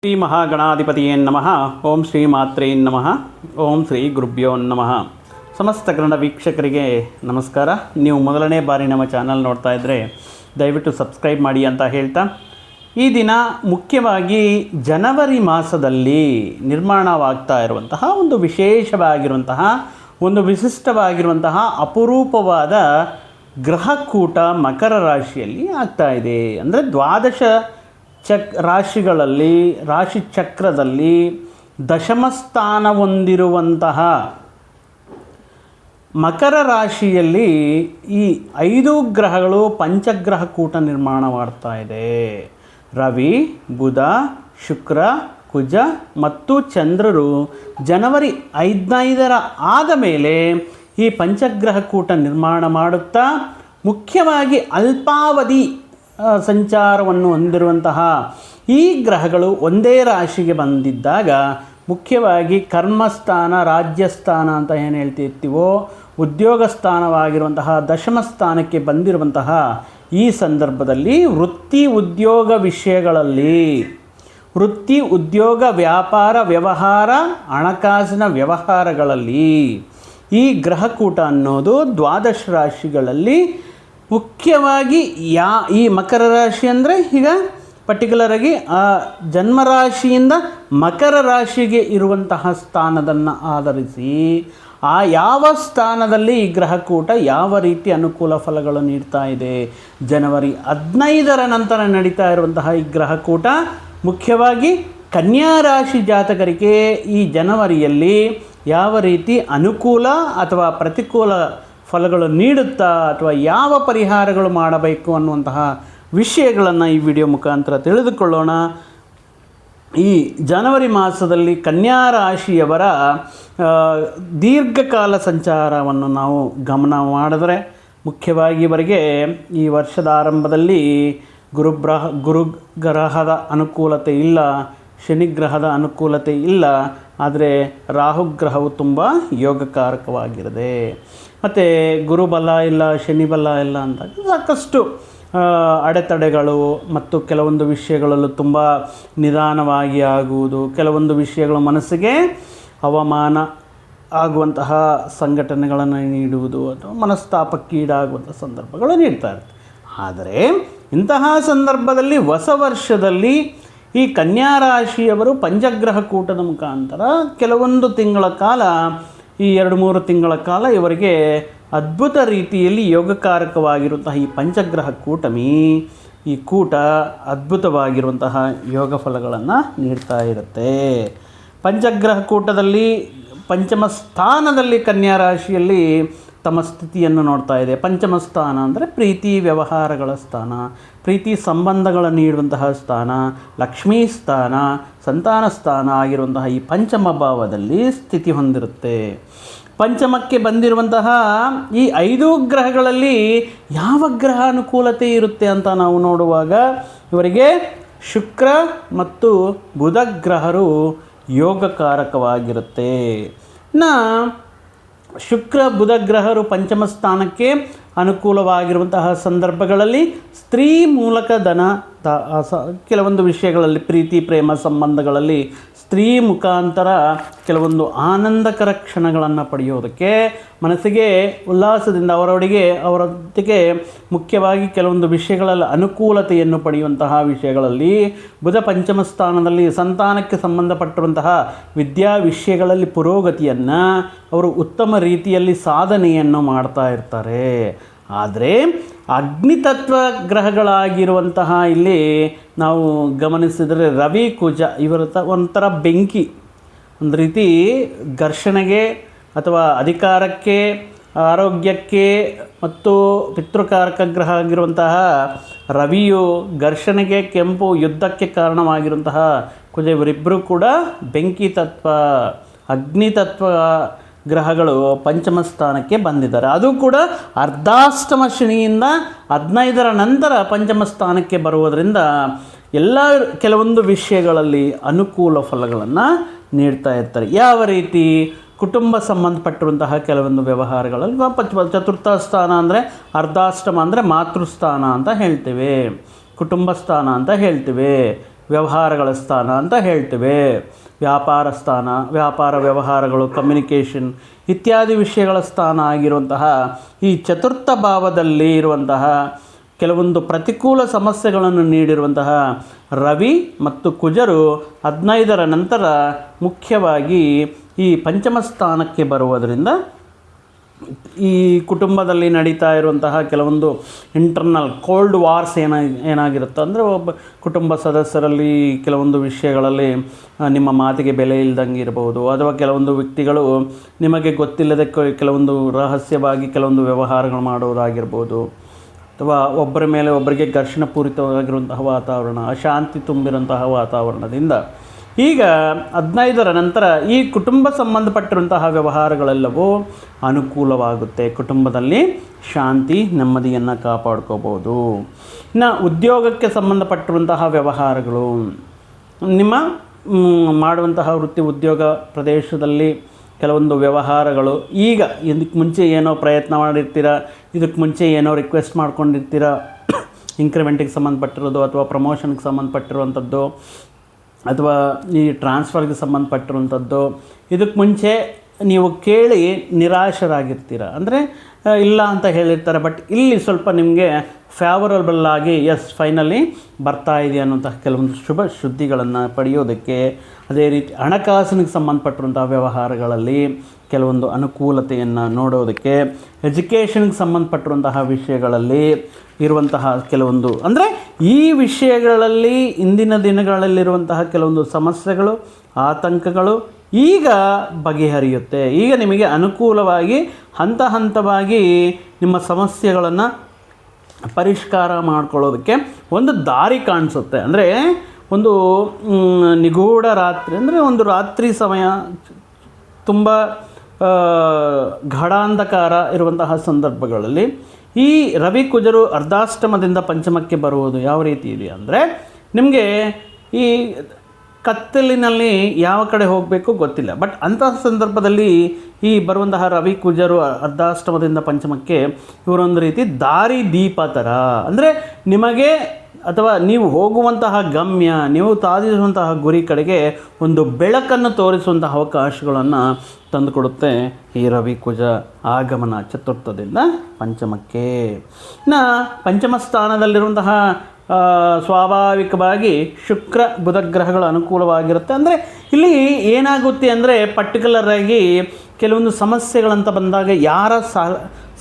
ಶ್ರೀ ಮಹಾಗಣಾಧಿಪತಿಯೇ ನಮಃ. ಓಂ ಶ್ರೀ ಮಾತ್ರೇ ನಮಃ. ಓಂ ಶ್ರೀ ಗುರುಭ್ಯೋ ನಮಃ. ಸಮಸ್ತ ಕನ್ನಡ ವೀಕ್ಷಕರಿಗೆ ನಮಸ್ಕಾರ. ನೀವು ಮೊದಲನೇ ಬಾರಿ ನಮ್ಮ ಚಾನಲ್ ನೋಡ್ತಾ ಇದ್ದರೆ ದಯವಿಟ್ಟು ಸಬ್ಸ್ಕ್ರೈಬ್ ಮಾಡಿ ಅಂತ ಹೇಳ್ತಾ, ಈ ದಿನ ಮುಖ್ಯವಾಗಿ ಜನವರಿ ಮಾಸದಲ್ಲಿ ನಿರ್ಮಾಣವಾಗ್ತಾ ಇರುವಂತಹ ಒಂದು ವಿಶೇಷವಾಗಿರುವಂತಹ ಒಂದು ವಿಶಿಷ್ಟವಾಗಿರುವಂತಹ ಅಪರೂಪವಾದ ಗ್ರಹಕೂಟ ಮಕರ ರಾಶಿಯಲ್ಲಿ ಆಗ್ತಾ ಇದೆ. ಅಂದರೆ ದ್ವಾದಶ ರಾಶಿಗಳಲ್ಲಿ ರಾಶಿ ಚಕ್ರದಲ್ಲಿ ದಶಮ ಸ್ಥಾನ ಹೊಂದಿರುವಂತಹ ಮಕರ ರಾಶಿಯಲ್ಲಿ ಈ 5 ಗ್ರಹಗಳು ಪಂಚಗ್ರಹ ಕೂಟ ನಿರ್ಮಾಣ ಮಾಡ್ತಾ ಇದೆ. ರವಿ, ಬುಧ, ಶುಕ್ರ, ಕುಜ ಮತ್ತು ಚಂದ್ರರು ಜನವರಿ 15 ಆದ ಮೇಲೆ ಈ ಪಂಚಗ್ರಹ ಕೂಟ ನಿರ್ಮಾಣ ಮಾಡುತ್ತಾ ಮುಖ್ಯವಾಗಿ ಅಲ್ಪಾವಧಿ ಸಂಚಾರವನ್ನು ಹೊಂದಿರುವಂತಹ ಈ ಗ್ರಹಗಳು ಒಂದೇ ರಾಶಿಗೆ ಬಂದಿದ್ದಾಗ ಮುಖ್ಯವಾಗಿ ಕರ್ಮಸ್ಥಾನ, ರಾಜ್ಯಸ್ಥಾನ ಅಂತ ಏನು ಹೇಳ್ತಿರ್ತೀವೋ ಉದ್ಯೋಗ ಸ್ಥಾನವಾಗಿರುವಂತಹ ದಶಮ ಸ್ಥಾನಕ್ಕೆ ಬಂದಿರುವಂತಹ ಈ ಸಂದರ್ಭದಲ್ಲಿ ವೃತ್ತಿ ಉದ್ಯೋಗ ವಿಷಯಗಳಲ್ಲಿ, ವೃತ್ತಿ ಉದ್ಯೋಗ ವ್ಯಾಪಾರ ವ್ಯವಹಾರ ಹಣಕಾಸಿನ ವ್ಯವಹಾರಗಳಲ್ಲಿ ಈ ಗ್ರಹಕೂಟ ಅನ್ನೋದು ದ್ವಾದಶ ರಾಶಿಗಳಲ್ಲಿ ಮುಖ್ಯವಾಗಿ ಈ ಮಕರ ರಾಶಿ ಅಂದರೆ ಈಗ ಪರ್ಟಿಕ್ಯುಲರಾಗಿ ಆ ಜನ್ಮರಾಶಿಯಿಂದ ಮಕರ ರಾಶಿಗೆ ಇರುವಂತಹ ಸ್ಥಾನದನ್ನು ಆಧರಿಸಿ ಆ ಯಾವ ಸ್ಥಾನದಲ್ಲಿ ಈ ಗ್ರಹಕೂಟ ಯಾವ ರೀತಿ ಅನುಕೂಲ ಫಲಗಳು ನೀಡ್ತಾ ಇದೆ. ಜನವರಿ 15 ನಂತರ ನಡೀತಾ ಇರುವಂತಹ ಈ ಗ್ರಹಕೂಟ ಮುಖ್ಯವಾಗಿ ಕನ್ಯಾ ರಾಶಿ ಜಾತಕರಿಗೆ ಈ ಜನವರಿಯಲ್ಲಿ ಯಾವ ರೀತಿ ಅನುಕೂಲ ಅಥವಾ ಪ್ರತಿಕೂಲ ಫಲಗಳು ನೀಡುತ್ತಾ ಅಥವಾ ಯಾವ ಪರಿಹಾರಗಳು ಮಾಡಬೇಕು ಅನ್ನುವಂತಹ ವಿಷಯಗಳನ್ನು ಈ ವಿಡಿಯೋ ಮುಖಾಂತರ ತಿಳಿದುಕೊಳ್ಳೋಣ. ಈ ಜನವರಿ ಮಾಸದಲ್ಲಿ ಕನ್ಯಾ ರಾಶಿಯವರ ದೀರ್ಘಕಾಲ ಸಂಚಾರವನ್ನು ನಾವು ಗಮನ ಮಾಡಿದ್ರೆ ಮುಖ್ಯವಾಗಿ ಇವರಿಗೆ ಈ ವರ್ಷದ ಆರಂಭದಲ್ಲಿ ಗುರು ಗ್ರಹದ ಅನುಕೂಲತೆ ಇಲ್ಲ, ಶನಿಗ್ರಹದ ಅನುಕೂಲತೆ ಇಲ್ಲ, ಆದರೆ ರಾಹುಗ್ರಹವು ತುಂಬ ಯೋಗಕಾರಕವಾಗಿರುತ್ತೆ. ಮತ್ತು ಗುರುಬಲ ಇಲ್ಲ, ಶನಿ ಬಲ ಇಲ್ಲ ಅಂದಾಗ ಸಾಕಷ್ಟು ಅಡೆತಡೆಗಳು ಮತ್ತು ಕೆಲವೊಂದು ವಿಷಯಗಳಲ್ಲೂ ತುಂಬ ನಿಧಾನವಾಗಿ ಆಗುವುದು, ಕೆಲವೊಂದು ವಿಷಯಗಳು ಮನಸ್ಸಿಗೆ ಅವಮಾನ ಆಗುವಂತಹ ಸಂಘಟನೆಗಳನ್ನು ನೀಡುವುದು ಅಥವಾ ಮನಸ್ತಾಪಕ್ಕೀಡಾಗುವಂಥ ಸಂದರ್ಭಗಳು ನೀಡ್ತಾ ಇರುತ್ತೆ. ಆದರೆ ಇಂತಹ ಸಂದರ್ಭದಲ್ಲಿ ಹೊಸ ವರ್ಷದಲ್ಲಿ ಈ ಕನ್ಯಾ ರಾಶಿಯವರು ಪಂಚಗ್ರಹ ಕೂಟದ ಮುಖಾಂತರ ಕೆಲವೊಂದು ತಿಂಗಳ ಕಾಲ, ಈ 2-3 ತಿಂಗಳ ಕಾಲ ಇವರಿಗೆ ಅದ್ಭುತ ರೀತಿಯಲ್ಲಿ ಯೋಗಕಾರಕವಾಗಿರುವಂತಹ ಈ ಪಂಚಗ್ರಹ ಈ ಕೂಟ ಅದ್ಭುತವಾಗಿರುವಂತಹ ಯೋಗ ಫಲಗಳನ್ನು ನೀಡ್ತಾ ಇರುತ್ತೆ. ಪಂಚಗ್ರಹ ಕೂಟದಲ್ಲಿ ಪಂಚಮ ಸ್ಥಾನದಲ್ಲಿ ಕನ್ಯಾ ರಾಶಿಯಲ್ಲಿ ತಮ್ಮ ಸ್ಥಿತಿಯನ್ನು ನೋಡ್ತಾ ಇದೆ. ಪಂಚಮ ಸ್ಥಾನ ಅಂದರೆ ಪ್ರೀತಿ ವ್ಯವಹಾರಗಳ ಸ್ಥಾನ, ಪ್ರೀತಿ ಸಂಬಂಧಗಳನ್ನು ನೀಡುವಂತಹ ಸ್ಥಾನ, ಲಕ್ಷ್ಮೀ ಸ್ಥಾನ, ಸಂತಾನ ಸ್ಥಾನ ಆಗಿರುವಂತಹ ಈ ಪಂಚಮ ಭಾವದಲ್ಲಿ ಸ್ಥಿತಿ ಹೊಂದಿರುತ್ತೆ. ಪಂಚಮಕ್ಕೆ ಬಂದಿರುವಂತಹ ಈ 5 ಗ್ರಹಗಳಲ್ಲಿ ಯಾವ ಗ್ರಹ ಅನುಕೂಲತೆ ಇರುತ್ತೆ ಅಂತ ನಾವು ನೋಡುವಾಗ ಇವರಿಗೆ ಶುಕ್ರ ಮತ್ತು ಬುಧ ಗ್ರಹರು ಯೋಗಕಾರಕವಾಗಿರುತ್ತೆ. ಶುಕ್ರ ಬುಧ ಗ್ರಹರು ಪಂಚಮ ಸ್ಥಾನಕ್ಕೆ ಅನುಕೂಲವಾಗಿರುವಂತಹ ಸಂದರ್ಭಗಳಲ್ಲಿ ಸ್ತ್ರೀ ಮೂಲಕ ಕೆಲವೊಂದು ವಿಷಯಗಳಲ್ಲಿ ಪ್ರೀತಿ ಪ್ರೇಮ ಸಂಬಂಧಗಳಲ್ಲಿ ಸ್ತ್ರೀ ಮುಖಾಂತರ ಕೆಲವೊಂದು ಆನಂದಕರ ಕ್ಷಣಗಳನ್ನು ಪಡೆಯೋದಕ್ಕೆ, ಮನಸ್ಸಿಗೆ ಉಲ್ಲಾಸದಿಂದ ಅವರೊಟ್ಟಿಗೆ ಮುಖ್ಯವಾಗಿ ಕೆಲವೊಂದು ವಿಷಯಗಳಲ್ಲಿ ಅನುಕೂಲತೆಯನ್ನು ಪಡೆಯುವಂತಹ ವಿಷಯಗಳಲ್ಲಿ ಬುಧ ಪಂಚಮ ಸ್ಥಾನದಲ್ಲಿ ಸಂತಾನಕ್ಕೆ ಸಂಬಂಧಪಟ್ಟಿರುವಂತಹ ವಿದ್ಯಾ ವಿಷಯಗಳಲ್ಲಿ ಪುರೋಗತಿಯನ್ನು ಅವರು ಉತ್ತಮ ರೀತಿಯಲ್ಲಿ ಸಾಧನೆಯನ್ನು ಮಾಡ್ತಾ ಇರ್ತಾರೆ. ಆದರೆ ಅಗ್ನಿತತ್ವ ಗ್ರಹಗಳಾಗಿರುವಂತಹ ಇಲ್ಲಿ ನಾವು ಗಮನಿಸಿದರೆ ರವಿ ಕುಜ ಇವರ ಒಂಥರ ಬೆಂಕಿ, ಒಂದು ರೀತಿ ಘರ್ಷಣೆಗೆ ಅಥವಾ ಅಧಿಕಾರಕ್ಕೆ, ಆರೋಗ್ಯಕ್ಕೆ ಮತ್ತು ಪಿತೃಕಾರಕ ಗ್ರಹ ಆಗಿರುವಂತಹ ರವಿಯು ಘರ್ಷಣೆಗೆ, ಕೆಂಪು ಯುದ್ಧಕ್ಕೆ ಕಾರಣವಾಗಿರುವಂತಹ ಕುಜ ಇವರಿಬ್ಬರೂ ಕೂಡ ಬೆಂಕಿ ತತ್ವ, ಅಗ್ನಿತತ್ವ ಗ್ರಹಗಳು ಪಂಚಮ ಸ್ಥಾನಕ್ಕೆ ಬಂದಿದ್ದಾರೆ. ಅದು ಕೂಡ ಅರ್ಧಾಷ್ಟಮ ಶನಿಯಿಂದ 15 ನಂತರ ಪಂಚಮ ಸ್ಥಾನಕ್ಕೆ ಬರುವುದರಿಂದ ಕೆಲವೊಂದು ವಿಷಯಗಳಲ್ಲಿ ಅನುಕೂಲ ಫಲಗಳನ್ನು ನೀಡ್ತಾ ಇರ್ತಾರೆ. ಯಾವ ರೀತಿ? ಕುಟುಂಬ ಸಂಬಂಧಪಟ್ಟಿರುವಂತಹ ಕೆಲವೊಂದು ವ್ಯವಹಾರಗಳಲ್ಲಿ ಚತುರ್ಥ ಸ್ಥಾನ ಅಂದರೆ ಅರ್ಧಾಷ್ಟಮ ಅಂದರೆ ಮಾತೃಸ್ಥಾನ ಅಂತ ಹೇಳ್ತೇವೆ, ಕುಟುಂಬ ಸ್ಥಾನ ಅಂತ ಹೇಳ್ತೇವೆ. ವ್ಯವಹಾರಗಳ ಸ್ಥಾನ ಅಂತ ಹೇಳ್ತೇವೆ. ವ್ಯಾಪಾರ ಸ್ಥಾನ, ವ್ಯಾಪಾರ ವ್ಯವಹಾರಗಳು, ಕಮ್ಯುನಿಕೇಷನ್ ಇತ್ಯಾದಿ ವಿಷಯಗಳ ಸ್ಥಾನ ಆಗಿರುವಂತಹ ಈ ಚತುರ್ಥ ಭಾವದಲ್ಲಿ ಇರುವಂತಹ ಕೆಲವೊಂದು ಪ್ರತಿಕೂಲ ಸಮಸ್ಯೆಗಳನ್ನು ನೀಡಿರುವಂತಹ ರವಿ ಮತ್ತು ಕುಜರು 15ರ ನಂತರ ಮುಖ್ಯವಾಗಿ ಈ ಪಂಚಮ ಸ್ಥಾನಕ್ಕೆ ಬರುವುದರಿಂದ ಈ ಕುಟುಂಬದಲ್ಲಿ ನಡೀತಾ ಇರುವಂತಹ ಕೆಲವೊಂದು ಇಂಟರ್ನಲ್ ಕೋಲ್ಡ್ ವಾರ್ಸ್ ಏನಾಗಿರುತ್ತೆ ಅಂದರೆ ಒಬ್ಬ ಕುಟುಂಬ ಸದಸ್ಯರಲ್ಲಿ ಕೆಲವೊಂದು ವಿಷಯಗಳಲ್ಲಿ ನಿಮ್ಮ ಮಾತಿಗೆ ಬೆಲೆ ಇಲ್ದಂಗೆ ಇರಬಹುದು, ಅಥವಾ ಕೆಲವೊಂದು ವ್ಯಕ್ತಿಗಳು ನಿಮಗೆ ಗೊತ್ತಿಲ್ಲದೆ ಕೆಲವೊಂದು ರಹಸ್ಯವಾಗಿ ಕೆಲವೊಂದು ವ್ಯವಹಾರಗಳು ಮಾಡೋದಾಗಿರ್ಬೋದು, ಅಥವಾ ಒಬ್ಬರ ಮೇಲೆ ಒಬ್ಬರಿಗೆ ಘರ್ಷಣಪೂರಿತವಾಗಿರುವಂತಹ ವಾತಾವರಣ, ಅಶಾಂತಿ ತುಂಬಿರುವಂತಹ ವಾತಾವರಣದಿಂದ ಈಗ 15ರ ನಂತರ ಈ ಕುಟುಂಬ ಸಂಬಂಧಪಟ್ಟಿರುವಂತಹ ವ್ಯವಹಾರಗಳೆಲ್ಲವೂ ಅನುಕೂಲವಾಗುತ್ತೆ. ಕುಟುಂಬದಲ್ಲಿ ಶಾಂತಿ ನೆಮ್ಮದಿಯನ್ನು ಕಾಪಾಡ್ಕೋಬೋದು. ಇನ್ನು ಉದ್ಯೋಗಕ್ಕೆ ಸಂಬಂಧಪಟ್ಟಿರುವಂತಹ ವ್ಯವಹಾರಗಳು, ನಿಮ್ಮ ಮಾಡುವಂತಹ ವೃತ್ತಿ ಉದ್ಯೋಗ ಪ್ರದೇಶದಲ್ಲಿ ಕೆಲವೊಂದು ವ್ಯವಹಾರಗಳು ಈಗ ಇದಕ್ಕೆ ಮುಂಚೆ ಏನೋ ಪ್ರಯತ್ನ ಮಾಡಿರ್ತೀರ, ಇದಕ್ಕೆ ಮುಂಚೆ ಏನೋ ರಿಕ್ವೆಸ್ಟ್ ಮಾಡ್ಕೊಂಡಿರ್ತೀರ, ಇಂಕ್ರಿಮೆಂಟಿಗೆ ಸಂಬಂಧಪಟ್ಟಿರೋದು ಅಥವಾ ಪ್ರಮೋಷನ್ಗೆ ಸಂಬಂಧಪಟ್ಟಿರುವಂಥದ್ದು ಅಥವಾ ಈ ಟ್ರಾನ್ಸ್ಫರ್ಗೆ ಸಂಬಂಧಪಟ್ಟಿರುವಂಥದ್ದು, ಇದಕ್ಕೆ ಮುಂಚೆ ನೀವು ಕೇಳಿ ನಿರಾಶರಾಗಿರ್ತೀರ, ಅಂದರೆ ಇಲ್ಲ ಅಂತ ಹೇಳಿರ್ತಾರೆ. ಬಟ್ ಇಲ್ಲಿ ಸ್ವಲ್ಪ ನಿಮಗೆ ಫೇವರಬಲ್ ಆಗಿ ಫೈನಲಿ ಬರ್ತಾ ಇದೆ ಅನ್ನುವಂತಹ ಕೆಲವೊಂದು ಶುಭ ಸುದ್ದಿಗಳನ್ನು ಪಡೆಯೋದಕ್ಕೆ, ಅದೇ ರೀತಿ ಹಣಕಾಸಿಗೆ ಸಂಬಂಧಪಟ್ಟಿರುವಂತಹ ವ್ಯವಹಾರಗಳಲ್ಲಿ ಕೆಲವೊಂದು ಅನುಕೂಲತೆಯನ್ನು ನೋಡೋದಕ್ಕೆ, ಎಜುಕೇಷನ್ಗೆ ಸಂಬಂಧಪಟ್ಟಿರುವಂತಹ ವಿಷಯಗಳಲ್ಲಿ ಇರುವಂತಹ ಕೆಲವೊಂದು, ಅಂದರೆ ಈ ವಿಷಯಗಳಲ್ಲಿ ಇಂದಿನ ದಿನಗಳಲ್ಲಿರುವಂತಹ ಕೆಲವೊಂದು ಸಮಸ್ಯೆಗಳು, ಆತಂಕಗಳು ಈಗ ಬಗೆಹರಿಯುತ್ತೆ. ಈಗ ನಿಮಗೆ ಅನುಕೂಲವಾಗಿ ಹಂತ ಹಂತವಾಗಿ ನಿಮ್ಮ ಸಮಸ್ಯೆಗಳನ್ನು ಪರಿಷ್ಕಾರ ಮಾಡ್ಕೊಳ್ಳೋದಕ್ಕೆ ಒಂದು ದಾರಿ ಕಾಣಿಸುತ್ತೆ. ಅಂದರೆ ಒಂದು ನಿಗೂಢ ರಾತ್ರಿ, ಅಂದರೆ ಒಂದು ರಾತ್ರಿ ಸಮಯ ತುಂಬ ಗಾಢಾಂಧಕಾರ ಇರುವಂತಹ ಸಂದರ್ಭಗಳಲ್ಲಿ ಈ ರವಿ ಕುಜರು ಅರ್ಧಾಷ್ಟಮದಿಂದ ಪಂಚಮಕ್ಕೆ ಬರುವುದು ಯಾವ ರೀತಿ ಇದೆ ಅಂದರೆ, ನಿಮಗೆ ಈ ಕತ್ತಲಿನಲ್ಲಿ ಯಾವ ಕಡೆ ಹೋಗಬೇಕು ಗೊತ್ತಿಲ್ಲ. ಬಟ್ ಅಂತಹ ಸಂದರ್ಭದಲ್ಲಿ ಈ ಬರುವಂತಹ ರವಿ ಕುಜರು ಅರ್ಧಾಷ್ಟಮದಿಂದ ಪಂಚಮಕ್ಕೆ ಇವರೊಂದು ರೀತಿ ದಾರಿ ದೀಪ ಥರ, ಅಂದರೆ ನಿಮಗೆ ಅಥವಾ ನೀವು ಹೋಗುವಂತಹ ಗಮ್ಯ, ನೀವು ಸಾಧಿಸುವಂತಹ ಗುರಿ ಕಡೆಗೆ ಒಂದು ಬೆಳಕನ್ನು ತೋರಿಸುವಂತಹ ಅವಕಾಶಗಳನ್ನು ತಂದುಕೊಡುತ್ತೆ ಈ ರವಿ ಕುಜ ಆಗಮನ ಚತುರ್ಥದಿಂದ ಪಂಚಮಕ್ಕೆ. ಇನ್ನು ಪಂಚಮ ಸ್ಥಾನದಲ್ಲಿರುವಂತಹ ಸ್ವಾಭಾವಿಕವಾಗಿ ಶುಕ್ರ ಬುಧ ಗ್ರಹಗಳು ಅನುಕೂಲವಾಗಿರುತ್ತೆ. ಅಂದರೆ ಇಲ್ಲಿ ಏನಾಗುತ್ತೆ ಅಂದರೆ ಪರ್ಟಿಕ್ಯುಲರ್ ಆಗಿ ಕೆಲವೊಂದು ಸಮಸ್ಯೆಗಳಂತ ಬಂದಾಗ ಯಾರ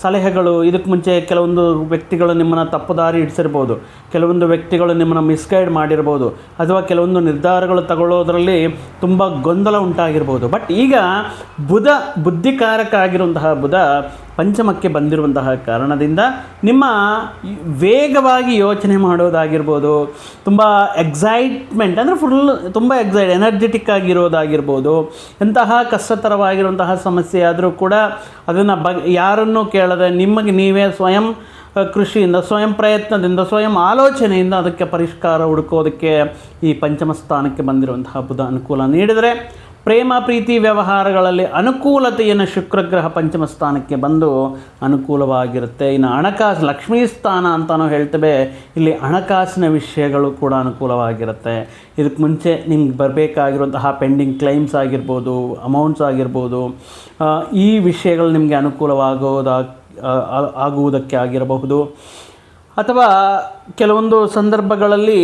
ಸಲಹೆಗಳು, ಇದಕ್ಕೆ ಮುಂಚೆ ಕೆಲವೊಂದು ವ್ಯಕ್ತಿಗಳು ನಿಮ್ಮನ್ನು ತಪ್ಪು ದಾರಿ ಹಿಡಿಸಿರ್ಬೋದು, ಕೆಲವೊಂದು ವ್ಯಕ್ತಿಗಳು ನಿಮ್ಮನ್ನು ಮಿಸ್ಗೈಡ್ ಮಾಡಿರ್ಬೋದು, ಅಥವಾ ಕೆಲವೊಂದು ನಿರ್ಧಾರಗಳು ತಗೊಳ್ಳೋದರಲ್ಲಿ ತುಂಬ ಗೊಂದಲ ಉಂಟಾಗಿರ್ಬೋದು. ಬಟ್ ಈಗ ಬುದ್ಧಿಕಾರಕ ಆಗಿರುವಂತಹ ಬುಧ ಪಂಚಮಕ್ಕೆ ಬಂದಿರುವಂತಹ ಕಾರಣದಿಂದ ನಿಮ್ಮ ವೇಗವಾಗಿ ಯೋಚನೆ ಮಾಡೋದಾಗಿರ್ಬೋದು, ತುಂಬ ಎಕ್ಸೈಟ್ಮೆಂಟ್ ಅಂದರೆ ತುಂಬ ಎನರ್ಜೆಟಿಕ್ ಆಗಿರೋದಾಗಿರ್ಬೋದು, ಎಂತಹ ಕಷ್ಟತರವಾಗಿರುವಂತಹ ಸಮಸ್ಯೆ ಆದರೂ ಕೂಡ ಅದನ್ನು ಯಾರನ್ನೂ ಕೇಳದೆ ನಿಮಗೆ ನೀವೇ ಸ್ವಯಂ ಕೃಷಿಯಿಂದ, ಸ್ವಯಂ ಪ್ರಯತ್ನದಿಂದ, ಸ್ವಯಂ ಆಲೋಚನೆಯಿಂದ ಅದಕ್ಕೆ ಪರಿಷ್ಕಾರ ಹುಡುಕೋದಕ್ಕೆ ಈ ಪಂಚಮ ಸ್ಥಾನಕ್ಕೆ ಬಂದಿರುವಂತಹ ಬುಧ ಅನುಕೂಲ ನೀಡಿದರೆ, ಪ್ರೇಮ ಪ್ರೀತಿ ವ್ಯವಹಾರಗಳಲ್ಲಿ ಅನುಕೂಲತೆಯನ್ನು ಶುಕ್ರಗ್ರಹ ಪಂಚಮ ಸ್ಥಾನಕ್ಕೆ ಬಂದು ಅನುಕೂಲವಾಗಿರುತ್ತೆ. ಇನ್ನು ಹಣಕಾಸು ಲಕ್ಷ್ಮೀ ಸ್ಥಾನ ಅಂತಲೂ ಹೇಳ್ತೇವೆ, ಇಲ್ಲಿ ಹಣಕಾಸಿನ ವಿಷಯಗಳು ಕೂಡ ಅನುಕೂಲವಾಗಿರುತ್ತೆ. ಇದಕ್ಕೆ ಮುಂಚೆ ನಿಮ್ಗೆ ಬರಬೇಕಾಗಿರುವಂತಹ ಪೆಂಡಿಂಗ್ ಕ್ಲೈಮ್ಸ್ ಆಗಿರ್ಬೋದು, ಅಮೌಂಟ್ಸ್ ಆಗಿರ್ಬೋದು, ಈ ವಿಷಯಗಳು ನಿಮಗೆ ಆಗುವುದಕ್ಕೆ ಆಗಿರಬಹುದು. ಅಥವಾ ಕೆಲವೊಂದು ಸಂದರ್ಭಗಳಲ್ಲಿ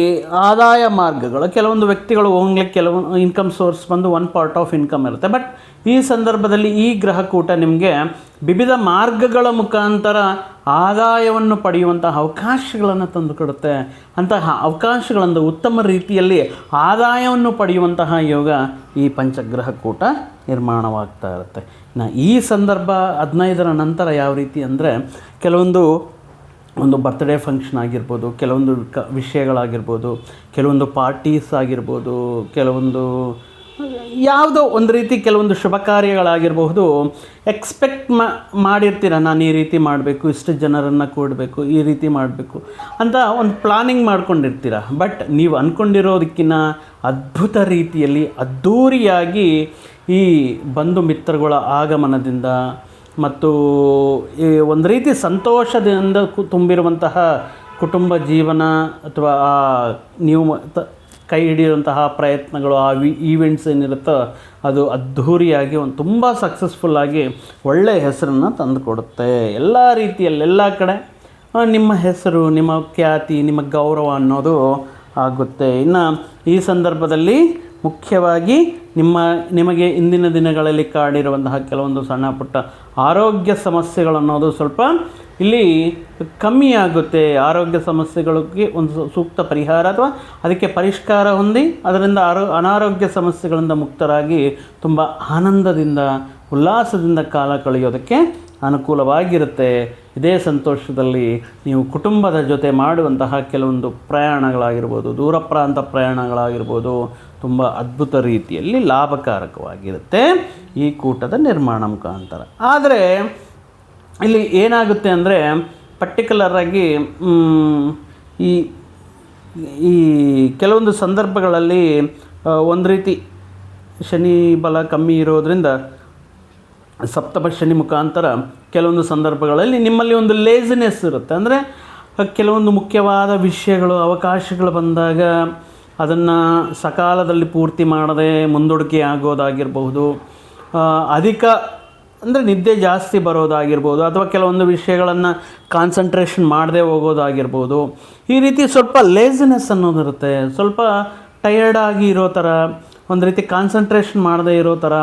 ಆದಾಯ ಮಾರ್ಗಗಳು, ಕೆಲವೊಂದು ವ್ಯಕ್ತಿಗಳು ಹೋಗ್ಲಿಕ್ಕೆ ಕೆಲವೊಂದು ಇನ್ಕಮ್ ಸೋರ್ಸ್ ಬಂದು ಒನ್ ಪಾರ್ಟ್ ಆಫ್ ಇನ್ಕಮ್ ಇರುತ್ತೆ. ಬಟ್ ಈ ಸಂದರ್ಭದಲ್ಲಿ ಈ ಗ್ರಹಕೂಟ ನಿಮಗೆ ವಿವಿಧ ಮಾರ್ಗಗಳ ಮುಖಾಂತರ ಆದಾಯವನ್ನು ಪಡೆಯುವಂತಹ ಅವಕಾಶಗಳನ್ನು ತಂದುಕೊಡುತ್ತೆ. ಅಂತಹ ಅವಕಾಶಗಳನ್ನು ಉತ್ತಮ ರೀತಿಯಲ್ಲಿ ಆದಾಯವನ್ನು ಪಡೆಯುವಂತಹ ಯೋಗ ಈ ಪಂಚಗ್ರಹಕೂಟ ನಿರ್ಮಾಣವಾಗ್ತಾ ಇರುತ್ತೆ. ಈ ಸಂದರ್ಭ 15ರ ನಂತರ ಯಾವ ರೀತಿ ಅಂದರೆ, ಒಂದು ಬರ್ತ್ಡೇ ಫಂಕ್ಷನ್ ಆಗಿರ್ಬೋದು, ಕೆಲವೊಂದು ವಿಷಯಗಳಾಗಿರ್ಬೋದು, ಕೆಲವೊಂದು ಪಾರ್ಟೀಸ್ ಆಗಿರ್ಬೋದು, ಕೆಲವೊಂದು ಯಾವುದೋ ಒಂದು ರೀತಿ ಕೆಲವೊಂದು ಶುಭ ಕಾರ್ಯಗಳಾಗಿರಬಹುದು, ಎಕ್ಸ್ಪೆಕ್ಟ್ ಮಾಡಿರ್ತೀರ, ನಾನು ಈ ರೀತಿ ಮಾಡಬೇಕು, ಇಷ್ಟು ಜನರನ್ನು ಕೂಡಬೇಕು, ಈ ರೀತಿ ಮಾಡಬೇಕು ಅಂತ ಒಂದು ಪ್ಲಾನಿಂಗ್ ಮಾಡ್ಕೊಂಡಿರ್ತೀರ. ಬಟ್ ನೀವು ಅಂದ್ಕೊಂಡಿರೋದಕ್ಕಿಂತ ಅದ್ಭುತ ರೀತಿಯಲ್ಲಿ ಅದ್ಧೂರಿಯಾಗಿ ಈ ಬಂಧು ಮಿತ್ರಗಳ ಆಗಮನದಿಂದ ಮತ್ತು ಈ ಒಂದು ರೀತಿ ಸಂತೋಷದಿಂದ ತುಂಬಿರುವಂತಹ ಕುಟುಂಬ ಜೀವನ, ಅಥವಾ ನೀವು ಕೈ ಹಿಡಿಯುವಂತಹ ಪ್ರಯತ್ನಗಳು, ಆ ಈವೆಂಟ್ಸ್ ಏನಿರುತ್ತೋ ಅದು ಅದ್ಧೂರಿಯಾಗಿ ಒಂದು ತುಂಬ ಸಕ್ಸಸ್ಫುಲ್ಲಾಗಿ ಒಳ್ಳೆಯ ಹೆಸರನ್ನು ತಂದುಕೊಡುತ್ತೆ. ಎಲ್ಲ ರೀತಿಯಲ್ಲಿ ಎಲ್ಲ ಕಡೆ ನಿಮ್ಮ ಹೆಸರು, ನಿಮ್ಮ ಖ್ಯಾತಿ, ನಿಮ್ಮ ಗೌರವ ಅನ್ನೋದು ಆಗುತ್ತೆ. ಇನ್ನು ಈ ಸಂದರ್ಭದಲ್ಲಿ ಮುಖ್ಯವಾಗಿ ನಿಮಗೆ ಇಂದಿನ ದಿನಗಳಲ್ಲಿ ಕಾಡಿರುವಂತಹ ಕೆಲವೊಂದು ಸಣ್ಣ ಪುಟ್ಟ ಆರೋಗ್ಯ ಸಮಸ್ಯೆಗಳನ್ನೋದು ಸ್ವಲ್ಪ ಇಲ್ಲಿ ಕಮ್ಮಿ ಆಗುತ್ತೆ. ಆರೋಗ್ಯ ಸಮಸ್ಯೆಗಳಿಗೆ ಒಂದು ಸೂಕ್ತ ಪರಿಹಾರ ಅಥವಾ ಅದಕ್ಕೆ ಪರಿಷ್ಕಾರ ಹೊಂದಿ ಅದರಿಂದ ಅನಾರೋಗ್ಯ ಸಮಸ್ಯೆಗಳಿಂದ ಮುಕ್ತರಾಗಿ ತುಂಬ ಆನಂದದಿಂದ ಉಲ್ಲಾಸದಿಂದ ಕಾಲ ಕಳೆಯೋದಕ್ಕೆ ಅನುಕೂಲವಾಗಿರುತ್ತೆ. ಇದೇ ಸಂತೋಷದಲ್ಲಿ ನೀವು ಕುಟುಂಬದ ಜೊತೆ ಮಾಡುವಂತಹ ಕೆಲವೊಂದು ಪ್ರಯಾಣಗಳಾಗಿರ್ಬೋದು, ದೂರ ಪ್ರಾಂತ ಪ್ರಯಾಣಗಳಾಗಿರ್ಬೋದು, ತುಂಬ ಅದ್ಭುತ ರೀತಿಯಲ್ಲಿ ಲಾಭಕಾರಕವಾಗಿರುತ್ತೆ ಈ ಕೂಟದ ನಿರ್ಮಾಣ ಮುಖಾಂತರ. ಆದರೆ ಇಲ್ಲಿ ಏನಾಗುತ್ತೆ ಅಂದರೆ ಪರ್ಟಿಕ್ಯುಲರಾಗಿ ಈ ಕೆಲವೊಂದು ಸಂದರ್ಭಗಳಲ್ಲಿ ಒಂದು ರೀತಿ ಶನಿ ಬಲ ಕಮ್ಮಿ ಇರೋದರಿಂದ ಸಪ್ತಮ ಶನಿ ಮುಖಾಂತರ ಕೆಲವೊಂದು ಸಂದರ್ಭಗಳಲ್ಲಿ ನಿಮ್ಮಲ್ಲಿ ಒಂದು ಲೇಜಿನೆಸ್ ಇರುತ್ತೆ. ಅಂದರೆ ಕೆಲವೊಂದು ಮುಖ್ಯವಾದ ವಿಷಯಗಳು, ಅವಕಾಶಗಳು ಬಂದಾಗ ಅದನ್ನು ಸಕಾಲದಲ್ಲಿ ಪೂರ್ತಿ ಮಾಡದೆ ಮುಂದೂಡಿಕೆ ಆಗೋದಾಗಿರ್ಬಹುದು, ಅಧಿಕ ಅಂದರೆ ನಿದ್ದೆ ಜಾಸ್ತಿ ಬರೋದಾಗಿರ್ಬೋದು, ಅಥವಾ ಕೆಲವೊಂದು ವಿಷಯಗಳನ್ನು ಕಾನ್ಸಂಟ್ರೇಷನ್ ಮಾಡದೆ ಹೋಗೋದಾಗಿರ್ಬೋದು. ಈ ರೀತಿ ಸ್ವಲ್ಪ ಲೇಜಿನೆಸ್ ಅನ್ನೋದಿರುತ್ತೆ. ಸ್ವಲ್ಪ ಟಯರ್ಡಾಗಿ ಇರೋ ಥರ, ಒಂದು ರೀತಿ ಕಾನ್ಸಂಟ್ರೇಷನ್ ಮಾಡದೇ ಇರೋ ಥರ,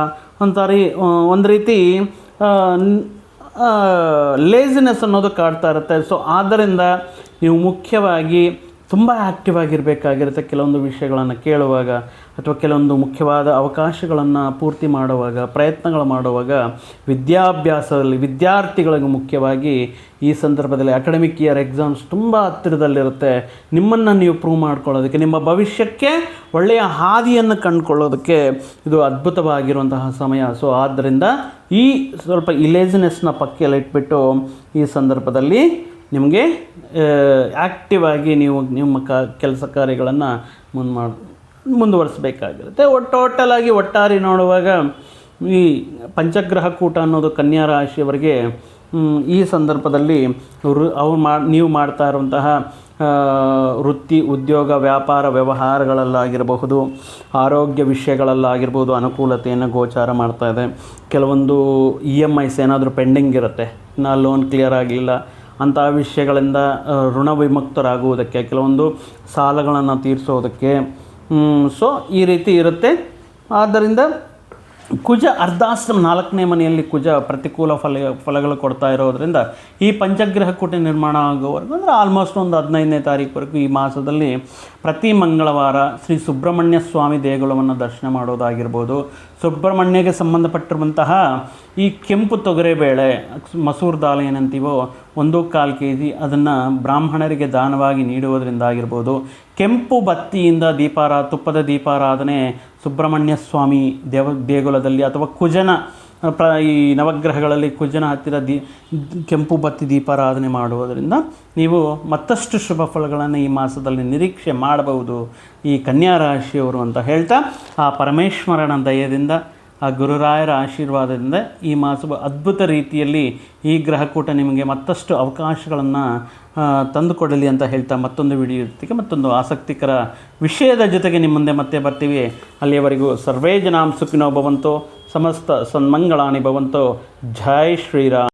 ಒಂದು ರೀತಿ ಲೇಜಿನೆಸ್ ಅನ್ನೋದು ಕಾಡ್ತಾ ಇರುತ್ತೆ. ಸೊ ಆದ್ದರಿಂದ ನೀವು ಮುಖ್ಯವಾಗಿ ತುಂಬ ಆ್ಯಕ್ಟಿವ್ ಆಗಿರಬೇಕಾಗಿರುತ್ತೆ. ಕೆಲವೊಂದು ವಿಷಯಗಳನ್ನು ಕೇಳುವಾಗ ಅಥವಾ ಕೆಲವೊಂದು ಮುಖ್ಯವಾದ ಅವಕಾಶಗಳನ್ನು ಪೂರ್ತಿ ಮಾಡುವಾಗ, ಪ್ರಯತ್ನಗಳು ಮಾಡುವಾಗ, ವಿದ್ಯಾಭ್ಯಾಸದಲ್ಲಿ ವಿದ್ಯಾರ್ಥಿಗಳಿಗೆ ಮುಖ್ಯವಾಗಿ ಈ ಸಂದರ್ಭದಲ್ಲಿ ಅಕಾಡೆಮಿಕ್ ಇಯರ್ ಎಕ್ಸಾಮ್ಸ್ ತುಂಬ ಹತ್ತಿರದಲ್ಲಿರುತ್ತೆ. ನಿಮ್ಮನ್ನು ನೀವು ಪ್ರೂವ್ ಮಾಡ್ಕೊಳ್ಳೋದಕ್ಕೆ, ನಿಮ್ಮ ಭವಿಷ್ಯಕ್ಕೆ ಒಳ್ಳೆಯ ಹಾದಿಯನ್ನು ಕಂಡುಕೊಳ್ಳೋದಕ್ಕೆ ಇದು ಅದ್ಭುತವಾಗಿರುವಂತಹ ಸಮಯ. ಸೊ ಆದ್ದರಿಂದ ಈ ಸ್ವಲ್ಪ ಲೇಜಿನೆಸ್ನ ಪಕ್ಕೆಯಲ್ಲಿಟ್ಬಿಟ್ಟು ಈ ಸಂದರ್ಭದಲ್ಲಿ ನಿಮಗೆ ಆ್ಯಕ್ಟಿವ್ ಆಗಿ ನಿಮ್ಮ ಕೆಲಸ ಕಾರ್ಯಗಳನ್ನು ಮುಂದುವರಿಸಬೇಕಾಗಿರುತ್ತೆ. ಒಟ್ಟಾರೆ ನೋಡುವಾಗ ಈ ಪಂಚಗ್ರಹ ಕೂಟ ಅನ್ನೋದು ಕನ್ಯಾ ರಾಶಿಯವರಿಗೆ ಈ ಸಂದರ್ಭದಲ್ಲಿ ನೀವು ಮಾಡ್ತಾ ಇರುವಂತಹ ವೃತ್ತಿ, ಉದ್ಯೋಗ, ವ್ಯಾಪಾರ, ವ್ಯವಹಾರಗಳಲ್ಲಾಗಿರಬಹುದು, ಆರೋಗ್ಯ ವಿಷಯಗಳಲ್ಲಾಗಿರ್ಬೋದು ಅನುಕೂಲತೆಯನ್ನು ಗೋಚಾರ ಮಾಡ್ತಾ ಇದೆ. ಕೆಲವೊಂದು EMIs ಏನಾದರೂ ಪೆಂಡಿಂಗ್ ಇರುತ್ತೆ, ಇನ್ನು ಲೋನ್ ಕ್ಲಿಯರ್ ಆಗಲಿಲ್ಲ, ಅಂತಹ ವಿಷಯಗಳಿಂದ ಋಣ ವಿಮುಕ್ತರಾಗುವುದಕ್ಕೆ, ಕೆಲವೊಂದು ಸಾಲಗಳನ್ನು ತೀರಿಸೋದಕ್ಕೆ, ಸೊ ಈ ರೀತಿ ಇರುತ್ತೆ. ಆದ್ದರಿಂದ ಕುಜ ಅರ್ಧಾಶ್ರಮ 4ನೇ ಮನೆಯಲ್ಲಿ ಕುಜ ಪ್ರತಿಕೂಲ ಫಲಗಳು ಕೊಡ್ತಾ ಇರೋದರಿಂದ ಈ ಪಂಚಗ್ರಹ ಕೂಟ ನಿರ್ಮಾಣ ಆಗೋವರೆಗೂ ಅಂದರೆ ಆಲ್ಮೋಸ್ಟ್ ಒಂದು 15ನೇ ತಾರೀಕುವರೆಗೂ ಈ ಮಾಸದಲ್ಲಿ ಪ್ರತಿ ಮಂಗಳವಾರ ಶ್ರೀ ಸುಬ್ರಹ್ಮಣ್ಯ ಸ್ವಾಮಿ ದೇಗುಲವನ್ನು ದರ್ಶನ ಮಾಡೋದಾಗಿರ್ಬೋದು. ಸುಬ್ರಹ್ಮಣ್ಯಗೆ ಸಂಬಂಧಪಟ್ಟಿರುವಂತಹ ಈ ಕೆಂಪು ತೊಗರೆಬೇಳೆ, ಮಸೂರ್ ದಾಲ್ ಏನಂತೀವೋ 1/4 kg ಅದನ್ನು ಬ್ರಾಹ್ಮಣರಿಗೆ ದಾನವಾಗಿ ನೀಡುವುದರಿಂದ ಆಗಿರ್ಬೋದು. ಕೆಂಪು ಬತ್ತಿಯಿಂದ ತುಪ್ಪದ ದೀಪಾರಾಧನೆ ಸುಬ್ರಹ್ಮಣ್ಯ ಸ್ವಾಮಿ ದೇಗುಲದಲ್ಲಿ ಅಥವಾ ಕುಜನ ಈ ನವಗ್ರಹಗಳಲ್ಲಿ ಕುಜನ ಹತ್ತಿರ ಕೆಂಪು ಬತ್ತಿ ದೀಪಾರಾಧನೆ ಮಾಡುವುದರಿಂದ ನೀವು ಮತ್ತಷ್ಟು ಶುಭ ಫಲಗಳನ್ನು ಈ ಮಾಸದಲ್ಲಿ ನಿರೀಕ್ಷೆ ಮಾಡಬಹುದು ಈ ಕನ್ಯಾ ರಾಶಿಯವರು ಅಂತ ಹೇಳ್ತಾ, ಆ ಪರಮೇಶ್ವರನ ದಯದಿಂದ, ಆ ಗುರುರಾಯರ ಆಶೀರ್ವಾದದಿಂದ ಈ ಮಾಸವು ಅದ್ಭುತ ರೀತಿಯಲ್ಲಿ ಈ ಗ್ರಹಕೂಟ ನಿಮಗೆ ಮತ್ತಷ್ಟು ಅವಕಾಶಗಳನ್ನು ತಂದುಕೊಡಲಿ ಅಂತ ಹೇಳ್ತಾ ಮತ್ತೊಂದು ವಿಡಿಯೋ ಜೊತೆಗೆ ಮತ್ತೊಂದು ಆಸಕ್ತಿಕರ ವಿಷಯದ ಜೊತೆಗೆ ನಿಮ್ಮ ಮುಂದೆ ಮತ್ತೆ ಬರ್ತೀವಿ. ಅಲ್ಲಿಯವರೆಗೂ ಸರ್ವೇ ಜನಾಂ ಸುಖಿನೋ ಭವಂತೋ, ಸಮಸ್ತ ಸನ್ಮಂಗಳಾನಿ ಭವಂತೋ. ಜೈ ಶ್ರೀರಾಮ್.